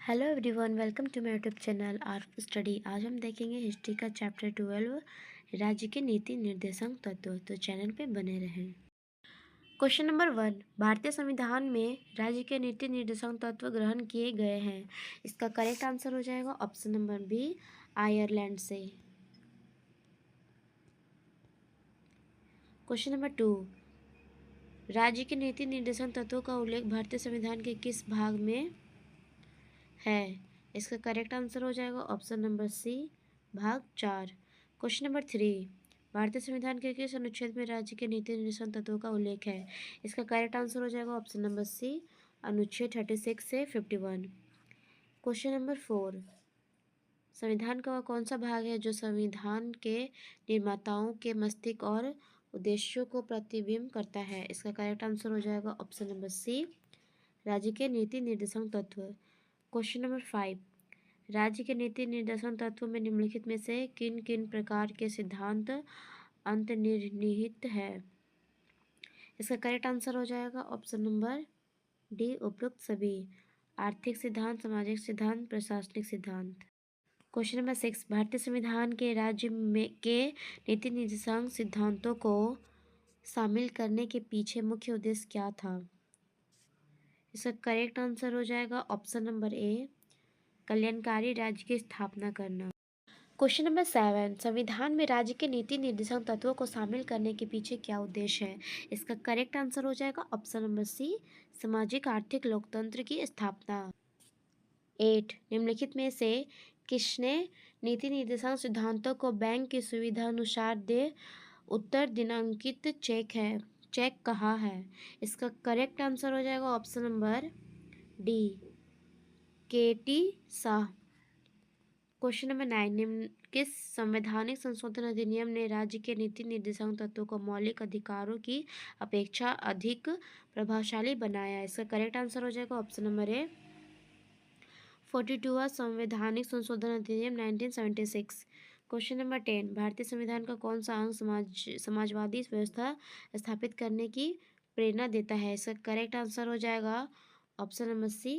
Hello everyone, welcome to my YouTube channel R study. आज हम देखेंगे हिस्ट्री का चैप्टर 12, राज्य के नीति निर्देशांक तत्व। तो चैनल पे बने रहें। क्वेश्चन नंबर 1, भारतीय संविधान में राज्य के नीति निर्देशांक तत्व ग्रहण किए गए हैं। इसका करेक्ट आंसर हो जाएगा ऑप्शन नंबर बी, आयरलैंड से। क्वेश्चन नंबर 2, राज्य के नीति निर्देशांक तत्वों का उल्लेख भारतीय संविधान के किस भाग में है। इसका करेक्ट आंसर हो जाएगा ऑप्शन नंबर सी, भाग 4। क्वेश्चन नंबर 3, भारतीय संविधान के किस अनुच्छेद में राज्य के नीति निर्देशांक तत्वों का उल्लेख है। इसका करेक्ट आंसर हो जाएगा ऑप्शन नंबर सी, अनुच्छेद 36 से 51। क्वेश्चन नंबर 4, संविधान का वह कौन सा भाग है जो संविधान के निर्माताओं के मस्तिष्क और उद्देश्यों को प्रतिबिंब करता है। इसका करेक्ट आंसर हो जाएगा ऑप्शन नंबर सी, राज्य के नीति निर्देशांक तत्व। क्वेश्चन नंबर 5, राज्य के नीति निर्देशन तत्वों में निम्नलिखित में से किन किन प्रकार के सिद्धांत अंतर्निहित है। इसका करेक्ट आंसर हो जाएगा ऑप्शन नंबर डी, उपरोक्त सभी। आर्थिक सिद्धांत, सामाजिक सिद्धांत, प्रशासनिक सिद्धांत। क्वेश्चन नंबर 6, भारतीय संविधान के राज्य में के नीति निर्देशांक सिद्धांतों को शामिल करने के पीछे मुख्य उद्देश्य क्या था। इसका करेक्ट आंसर हो जाएगा ऑप्शन नंबर ए, कल्याणकारी राज्य की स्थापना करना। क्वेश्चन नंबर 7, संविधान में राज्य के नीति निर्देशांक तत्वों को शामिल करने के पीछे क्या उद्देश्य है। इसका करेक्ट आंसर हो जाएगा ऑप्शन नंबर सी, सामाजिक आर्थिक लोकतंत्र की स्थापना। 8, निम्नलिखित में से किसने नीति निर्देशांक सिद्धांतों को बैंक की सुविधा अनुसार दे उत्तर दिनांकित चेक कहा है। इसका करेक्ट आंसर हो जाएगा option number D, K.T.. Shah. Question number 9, निम्न किस संवैधानिक संशोधन अधिनियम ने राज्य के नीति निर्देशांक तत्वों को मौलिक अधिकारों की अपेक्षा अधिक प्रभावशाली बनाया। इसका करेक्ट आंसर हो जाएगा ऑप्शन नंबर ए, 42वां संवैधानिक संशोधन अधिनियम 1976। क्वेश्चन नंबर 10, भारतीय संविधान का कौन सा अंग समाजवादी व्यवस्था स्थापित करने की प्रेरणा देता है। इसका करेक्ट आंसर हो जाएगा ऑप्शन नंबर सी,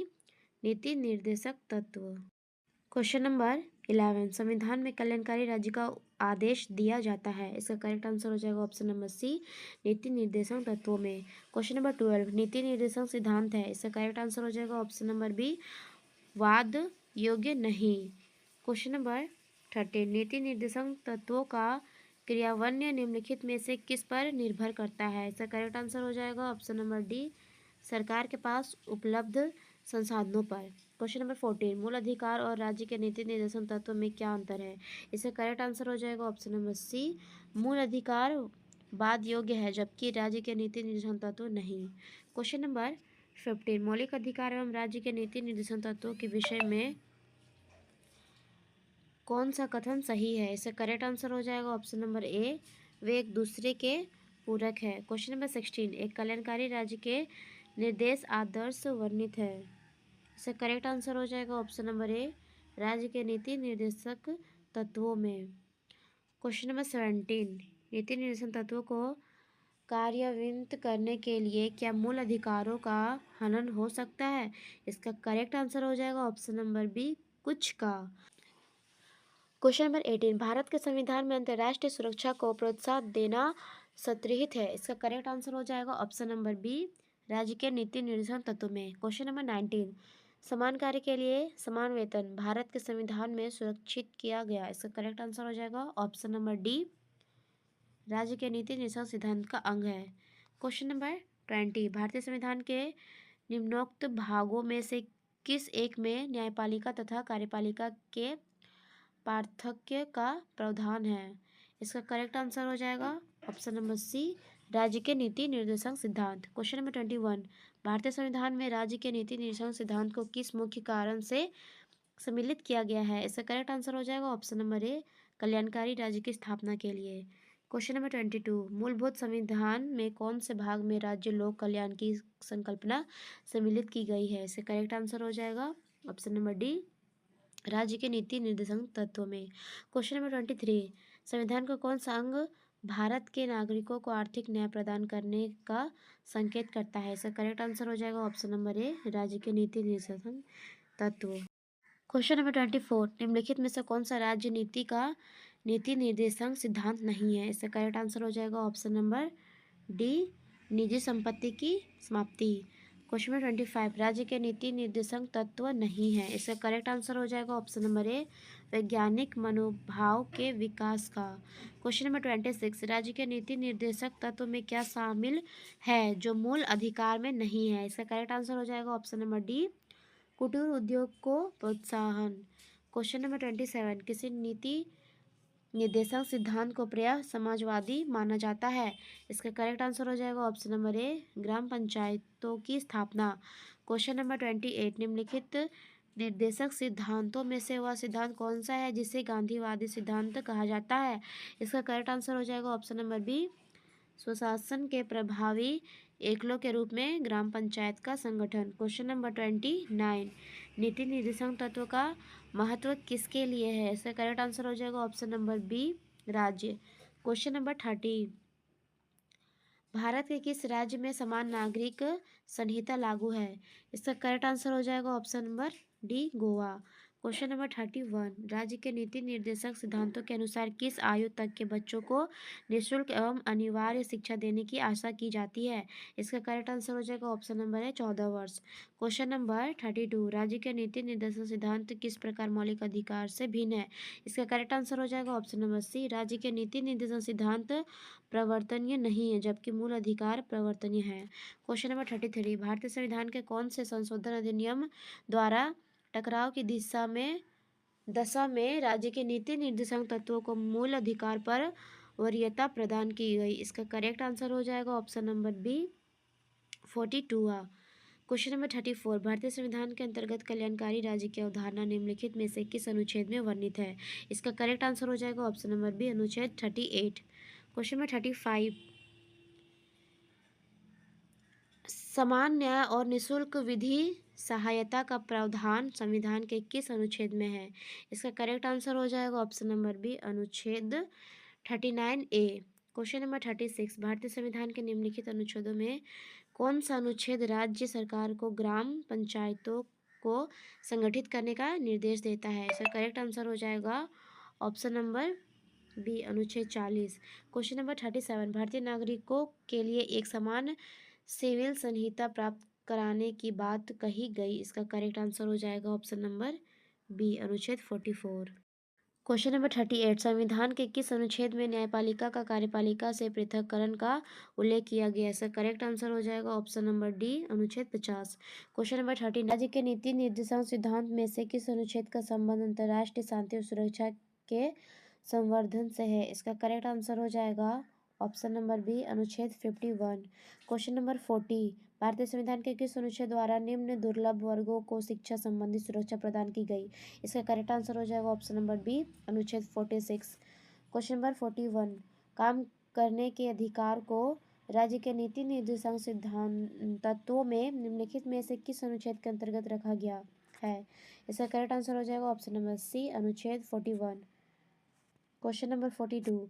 नीति निर्देशक तत्व। क्वेश्चन नंबर 11, संविधान में कल्याणकारी राज्य का आदेश दिया जाता है। इसका करेक्ट आंसर हो जाएगा ऑप्शन नंबर सी, नीति निर्देशक तत्वों में। क्वेश्चन नंबर 12, नीति निर्देशक सिद्धांत है। इसका करेक्ट आंसर हो जाएगा ऑप्शन नंबर बी, वाद योग्य नहीं। क्वेश्चन नंबर 13, नीति निर्देशक तत्वों का क्रियान्वयन निम्नलिखित में से किस पर निर्भर करता है। इसका करेक्ट आंसर हो जाएगा ऑप्शन नंबर डी, सरकार के पास उपलब्ध संसाधनों पर। क्वेश्चन नंबर 14, मूल अधिकार और राज्य के नीति निर्देशन तत्व में क्या अंतर है। इसका करेक्ट आंसर हो जाएगा ऑप्शन नंबर सी, मूल अधिकार वाद योग्य है जबकि राज्य के नीति निर्देशन तत्व नहीं। क्वेश्चन नंबर 15, मौलिक अधिकार एवं राज्य के नीति निर्देशन तत्वों के विषय में कौन सा कथन सही है। इसका करेक्ट आंसर हो जाएगा ऑप्शन नंबर ए, वे एक दूसरे के पूरक है। क्वेश्चन नंबर 16, एक कल्याणकारी राज्य के निर्देश आदर्श वर्णित है। इसका करेक्ट आंसर हो जाएगा ऑप्शन नंबर ए, राज्य के नीति निर्देशक तत्वों में। क्वेश्चन नंबर 17, नीति निर्देशन तत्वों को कार्यान्वित करने के लिए क्या मूल अधिकारों का हनन हो सकता है। इसका करेक्ट आंसर हो जाएगा ऑप्शन नंबर बी, कुछ का। क्वेश्चन नंबर 18, भारत के संविधान में अंतर्राष्ट्रीय सुरक्षा को प्रोत्साहन देना संतर्हित है। इसका करेक्ट आंसर हो जाएगा ऑप्शन नंबर बी, राज्य के नीति निर्देशन तत्व में। क्वेश्चन नंबर 19, समान कार्य के लिए समान वेतन भारत के संविधान में सुरक्षित किया गया। इसका करेक्ट आंसर हो जाएगा ऑप्शन नंबर डी, राज्य के नीति निर्देशन सिद्धांत का अंग है। क्वेश्चन नंबर 20, भारतीय संविधान के निम्नोक्त भागों में से किस एक में न्यायपालिका तथा कार्यपालिका के पार्थक्य का प्रावधान है। इसका करेक्ट आंसर हो जाएगा ऑप्शन नंबर सी, राज्य के नीति निर्देशक सिद्धांत। क्वेश्चन नंबर 21, भारतीय संविधान में राज्य के नीति निर्देशक सिद्धांत को किस मुख्य कारण से सम्मिलित किया गया है। इसका करेक्ट आंसर हो जाएगा ऑप्शन नंबर ए, कल्याणकारी राज्य की स्थापना के लिए। क्वेश्चन नंबर 22, मूलभूत संविधान में कौन से भाग में राज्य लोक कल्याण की संकल्पना सम्मिलित की गई है। इसका करेक्ट आंसर हो जाएगा ऑप्शन नंबर डी, राज्य के नीति निर्देशक तत्व में। क्वेश्चन नंबर 23, संविधान का कौन सा अंग भारत के नागरिकों को आर्थिक न्याय प्रदान करने का संकेत करता है। इसका करेक्ट आंसर हो जाएगा ऑप्शन नंबर ए, राज्य के नीति निर्देशक तत्व। क्वेश्चन नंबर 24, निम्नलिखित में से कौन सा राज्य नीति का नीति निर्देशांक सिद्धांत नहीं है? इसका करेक्ट आंसर हो जाएगा ऑप्शन नंबर डी, निजी संपत्ति की समाप्ति। क्वेश्चन नंबर 25, राज्य के नीति निर्देशक तत्व नहीं है। इसका करेक्ट आंसर हो जाएगा ऑप्शन नंबर ए, वैज्ञानिक मनोभाव के विकास का। क्वेश्चन नंबर 26, राज्य के नीति निर्देशक तत्व में क्या शामिल है जो मूल अधिकार में नहीं है? इसका करेक्ट आंसर हो जाएगा ऑप्शन नंबर डी, कुटीर उद्योग को प्रोत्साहन। क्वेश्चन नंबर 27, किसी नीति निर्देशक सिद्धांत को प्रायः समाजवादी माना जाता है? इसका करेक्ट आंसर हो जाएगा ऑप्शन नंबर ए, ग्राम पंचायतों की स्थापना। क्वेश्चन नंबर 28, निम्नलिखित निर्देशक सिद्धांतों में से वह सिद्धांत कौन सा है जिसे गांधीवादी सिद्धांत कहा जाता है? इसका करेक्ट आंसर हो जाएगा ऑप्शन नंबर बी, स्वशासन के प्रभावी एकलों के रूप में ग्राम पंचायत का संगठन। क्वेश्चन नंबर 29, नीति निर्देशक तत्व का महत्व किसके लिए है? इसका करेक्ट आंसर हो जाएगा ऑप्शन नंबर बी, राज्य। क्वेश्चन नंबर 30, भारत के किस राज्य में समान नागरिक संहिता लागू है? इसका करेक्ट आंसर हो जाएगा option number D, Goa. Question number 31, राज्य के नीति निर्देशक सिद्धांतों के अनुसार किस आयु तक के बच्चों को निःशुल्क एवं अनिवार्य शिक्षा देने की आशा की जाती है? इसका करेक्ट आंसर हो जाएगा ऑप्शन नंबर है 14 वर्ष। क्वेश्चन नंबर 32, राज्य के नीति निर्देशक सिद्धांत किस प्रकार मौलिक अधिकार से भिन्न है? इसका करेक्ट आंसर हो जाएगा ऑप्शन नंबर सी, राज्य के नीति निर्देशक सिद्धांत प्रवर्तनीय नहीं है जबकि मूल अधिकार प्रवर्तनीय है। क्वेश्चन नंबर 33, भारतीय संविधान के कौन से संशोधन अधिनियम द्वारा टकराव की दशा में राज्य के नीति निर्देशक तत्वों को मूल अधिकार पर वरीयता प्रदान की गई? इसका करेक्ट आंसर हो जाएगा option number B, 42। Question number 34, भारतीय संविधान के अंतर्गत कल्याणकारी राज्य की अवधारणा निम्नलिखित में से किस अनुच्छेद में वर्णित है? इसका करेक्ट आंसर हो जाएगा ऑप्शन नंबर बी, अनुच्छेद 38। क्वेश्चन नंबर 35, समान न्याय और निःशुल्क विधि सहायता का प्रावधान संविधान के किस अनुच्छेद में है? इसका करेक्ट आंसर हो जाएगा ऑप्शन नंबर बी, अनुच्छेद 39A। क्वेश्चन नंबर 36, भारतीय संविधान के निम्नलिखित अनुच्छेदों में कौन सा अनुच्छेद राज्य सरकार को ग्राम पंचायतों को संगठित करने का निर्देश देता है? इसका करेक्ट आंसर हो जाएगा ऑप्शन नंबर बी, अनुच्छेद 40। क्वेश्चन नंबर 37, भारतीय नागरिकों के लिए एक समान सिविल संहिता प्राप्त कराने की बात कही गई? इसका करेक्ट आंसर हो जाएगा ऑप्शन नंबर बी, अनुच्छेद 44। क्वेश्चन नंबर 38, संविधान के किस अनुच्छेद में न्यायपालिका का कार्यपालिका से पृथक्करण का उल्लेख किया गया है? इसका करेक्ट आंसर हो जाएगा ऑप्शन नंबर डी, अनुच्छेद 50। क्वेश्चन नंबर 39, राज्य के नीति निर्देशक सिद्धांत में से किस अनुच्छेद का संबंध अंतर्राष्ट्रीय शांति और सुरक्षा के संवर्धन से है? इसका करेक्ट आंसर हो जाएगा ऑप्शन नंबर बी, अनुच्छेद 51। क्वेश्चन नंबर 40, भारतीय संविधान के किस अनुच्छेद द्वारा निम्न दुर्लभ वर्गों को शिक्षा संबंधी सुरक्षा प्रदान की गई? इसका करेक्ट आंसर हो जाएगा ऑप्शन नंबर बी, अनुच्छेद 46। क्वेश्चन नंबर 41, काम करने के अधिकार को राज्य के नीति निर्देशक सिद्धांत तत्वों में निम्नलिखित में से किस अनुच्छेद के अंतर्गत रखा गया है? इसका करेक्ट आंसर हो जाएगा ऑप्शन नंबर सी, अनुच्छेद 41। क्वेश्चन नंबर 42,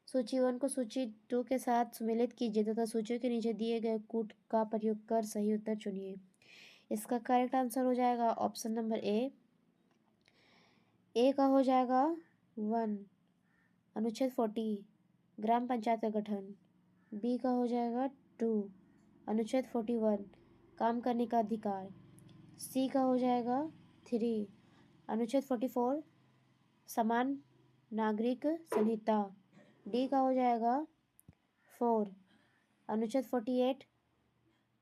सूची 1 को सूची 2 के साथ सम्मिलित कीजिए तथा सूचियों के नीचे दिए गए कूट का प्रयोग कर सही उत्तर चुनिए। इसका करेक्ट आंसर हो जाएगा ऑप्शन नंबर ए का हो जाएगा 1, अनुच्छेद 40, ग्राम पंचायत का गठन। बी का हो जाएगा 2, अनुच्छेद 41, काम करने का अधिकार। सी का हो जाएगा 3, अनुच्छेद 44, समान नागरिक संहिता। डी का हो जाएगा 4, अनुच्छेद 48,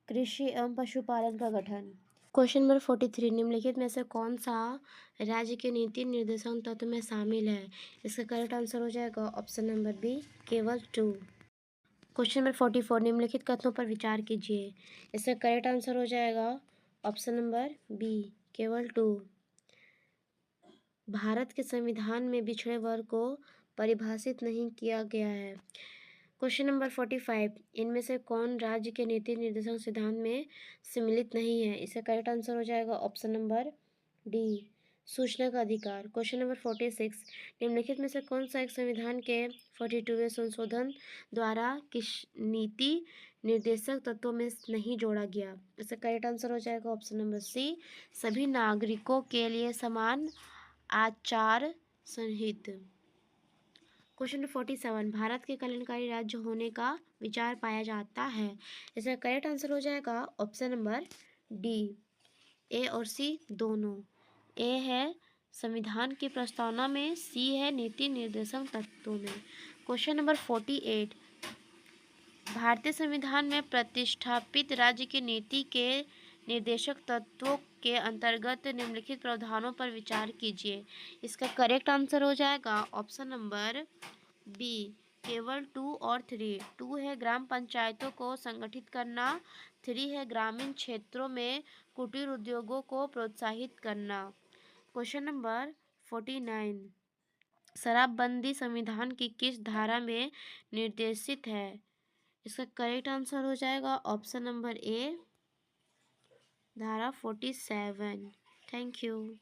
कृषि एवं पशुपालन का गठन। क्वेश्चन नंबर 43, निम्नलिखित में से कौन सा राज्य के नीति निर्देशक तत्व में शामिल है? इसका करेक्ट आंसर हो जाएगा ऑप्शन नंबर बी, केवल 2। क्वेश्चन नंबर 44, निम्नलिखित कथनों पर विचार कीजिए। इसका करेक्ट आंसर हो जाएगा ऑप्शन नंबर बी, केवल 2। भारत के संविधान में पिछड़े वर्ग को परिभाषित नहीं किया गया है। क्वेश्चन नंबर 45, इनमें से कौन राज्य के नीति निर्देशक सिद्धांत में सम्मिलित नहीं है? इसका करेक्ट आंसर हो जाएगा ऑप्शन नंबर डी, सूचना का अधिकार। क्वेश्चन नंबर 46, निम्नलिखित में से कौन सा एक संविधान के 42वें संशोधन द्वारा किस नीति निर्देशक तत्वों में नहीं जोड़ा गया। इसका करेक्ट आंसर हो जाएगा ऑप्शन नंबर सी, सभी नागरिकों के लिए समान आचार संहिता। क्वेश्चन नंबर 47, भारत के कल्याणकारी राज्य होने का विचार पाया जाता है। इसका करेक्ट आंसर हो जाएगा ऑप्शन नंबर डी, ए और सी दोनों। ए है संविधान की प्रस्तावना में, सी है नीति निर्देशक तत्वों में। क्वेश्चन नंबर 48, भारतीय संविधान में प्रतिष्ठापित राज्य की नीति के निर्देशक तत्वों के अंतर्गत निम्नलिखित प्रावधानों पर विचार कीजिए। इसका करेक्ट आंसर हो जाएगा ऑप्शन नंबर बी, केवल 2 और 3। 2 है ग्राम पंचायतों को संगठित करना, 3 है ग्रामीण क्षेत्रों में कुटीर उद्योगों को प्रोत्साहित करना। क्वेश्चन नंबर 49, शराबबंदी संविधान की किस धारा में निर्देशित है। इसका करेक्ट आंसर हो जाएगा ऑप्शन नंबर ए, धारा 47। Thank you.